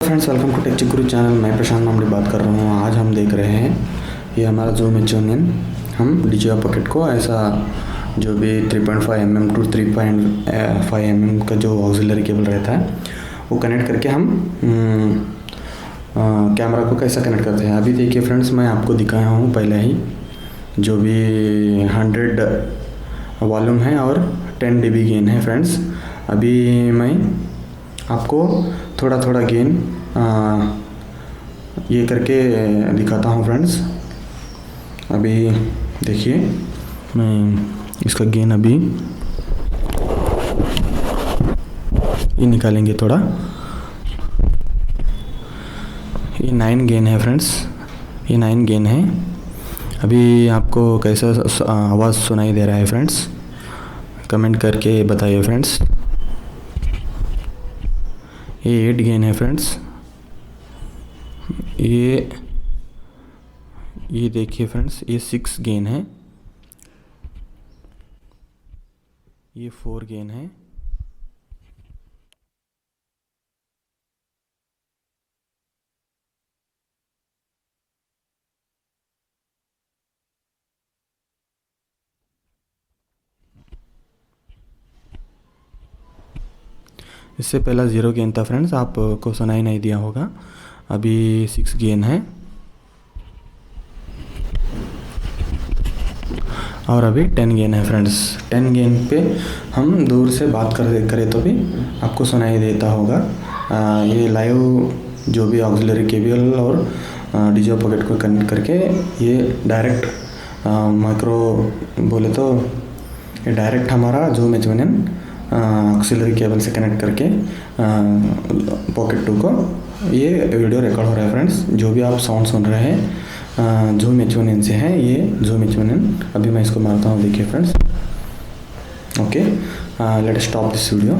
Friends, welcome to take Guru channel. मैं प्रशांत मामले बात कर रहा हूँ। आज हम देख रहे हैं ये हमारा Zoom H1n। हम DJI पॉकेट को ऐसा जो भी 3.5 mm टू 3.5 mm का जो ऑक्सिलरी केबल रहता है वो कनेक्ट करके हम कैमरा को कैसा कनेक्ट करते हैं। अभी देखिए फ्रेंड्स, मैं आपको दिखाया हूँ पहले ही जो भी 100 वॉल्यूम है और 10 dB गेन है फ्रेंड्स। अभी मैं आपको थोड़ा थोड़ा गेन ये करके दिखाता हूँ फ्रेंड्स। अभी देखिए, मैं इसका गेन अभी ये निकालेंगे थोड़ा। ये 9 गेन है फ्रेंड्स, ये 9 गेन है। अभी आपको कैसा आवाज़ सुनाई दे रहा है फ्रेंड्स, कमेंट करके बताइए फ्रेंड्स। ये 8 गेन है फ्रेंड्स। ये देखिए फ्रेंड्स, ये 6 गेन है। ये 4 गेन है। इससे पहला 0 गेन था फ्रेंड्स, आपको सुनाई नहीं दिया होगा। अभी 6 गेन है और अभी 10 गेन है फ्रेंड्स। 10 गेन पे हम दूर से बात करें तो भी आपको सुनाई देता होगा। ये लाइव जो भी ऑक्सिलरी केबल और DJI पॉकेट को कनेक्ट करके ये डायरेक्ट माइक्रो बोले तो ये डायरेक्ट हमारा Zoom H1n ऑक्सिलरी केबल से कनेक्ट करके पॉकेट 2 को ये वीडियो रिकॉर्ड हो रहा है फ्रेंड्स। जो भी आप साउंड सुन रहे हैं Zoom H1n से है। ये Zoom H1n अभी मैं इसको मारता हूँ, देखिए friends. Okay, let stop this video.